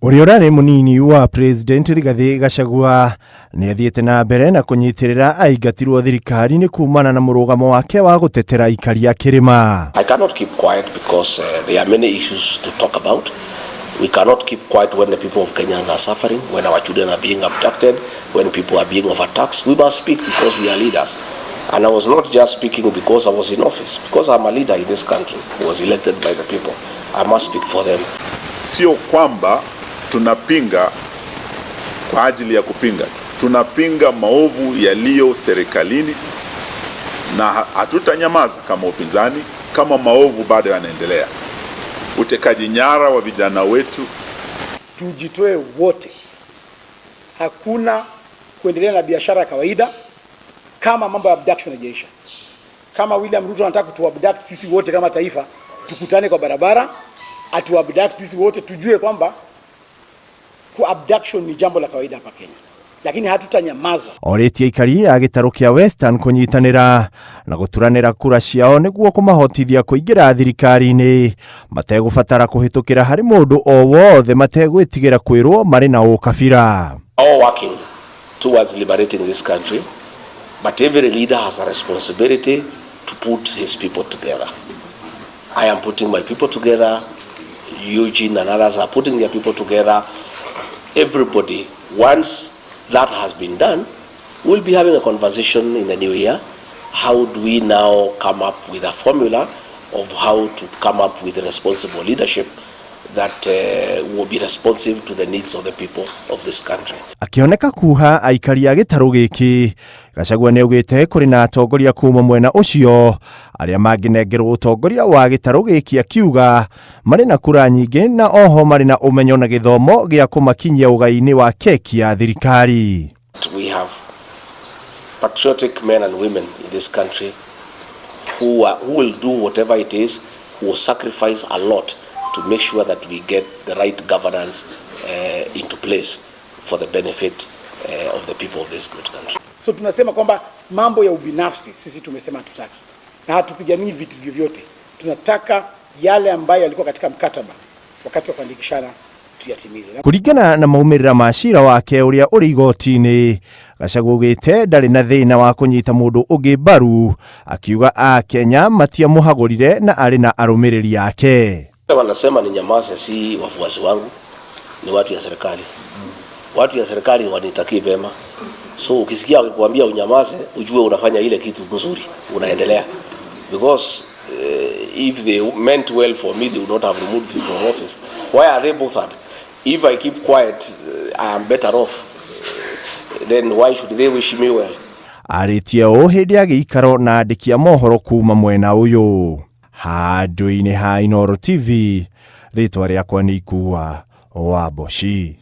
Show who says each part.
Speaker 1: Uria urari munini wa President Rigathi Gachagua ni athiete na mbere na kunyitirira aingatirwo thirikari ni kumana na murugamo wake wa gutetera aikari a kirima.
Speaker 2: I cannot keep quiet because there are many issues to talk about. We cannot keep quiet when the people of Kenya are suffering, when our children are being abducted, when people are being overtaxed. We must speak because we are leaders. And I was not just speaking because I was in office, because I'm a leader in this country who was elected by the people. I must speak for them.
Speaker 3: Sio kwamba tunapinga kwa ajili ya kupinga tu. Tunapinga maovu yaliyo serikalini na hatutanyamaza kama upinzani kama maovu bado yanaendelea. Utekaji nyara wa vijana wetu,
Speaker 4: tujitoe wote. Hakuna kuendelea na biashara ya kawaida kama mambo ya abduction yajaisha. Kama William Ruto anataka kutuabduct sisi wote kama taifa, tukutane kwa barabara, atuabduct sisi wote, tujue kwamba abduction ni jambo la kawaida hapa Kenya. Lakini hatutanyamaza.
Speaker 1: Oretie aikari a gitaro kia Western kunyitanira na guturanira kura ciao niguo kumahotithia kuingira thirikari-ini mategubatara kuhitukira hari mundu o wothe mategwitigira kwirwo mari na ukabira.
Speaker 2: All working towards liberating this country, but every leader has a responsibility to put his people together. I am putting my people together. Eugene and others are putting their people together. Everybody, once that has been done, we'll be having a conversation in the new year. How do we now come up with a formula of how to come up with a responsible leadership that will be responsive to the needs of the people of this country.
Speaker 1: Akioneka kuha aikari a gitaro giki, Gachagua ni augite kuri na atongoria kuma mwena ucio aria manginengerwo utongoria wa gitaro giki akiuga mari na kura nyingi na oho mari na umenyo na githomo gia kumakinyia ugai-ini wa keki ya thirikari.
Speaker 2: We have patriotic men and women in this country who will do whatever it is, who will sacrifice a lot to make sure that we get the right governance into place for the benefit of the people of this good country.
Speaker 4: So tunasema kwamba mambo ya ubinafsi sisi tumesema hatutaki. Na hatupiganii vitu vyovyote. Tunataka yale ambayo yalikuwa katika mkataba wakati wa kuandikishana tuyatimize.
Speaker 1: Kuringana na maumirira macira wake uria uri igoti-ini, Gachagua ugite ndari na thina wa kunyita mundu ungi mbaru, akiuga a Kenya matiamuhagurire na ari na arumiriri yake.
Speaker 2: Wanasema ni nyamaze, si wafuasi wangu, ni watu ya serikali. Watu ya serikali wanitaki vema. So ukisikia kukuambia unyamaze, ujue unafanya ile kitu nzuri, unaendelea. Because if they meant well for me, they would not have removed me from office. Why are they bothered? If I keep quiet, I am better off. Then why should they wish me well?
Speaker 1: Aritie o hindi ya giikaro na andikia mohoro kuma mwena uyu. Handũ-inĩ ha Inooro TV, ritwa rĩakwa nĩ Ikua Wamboshi.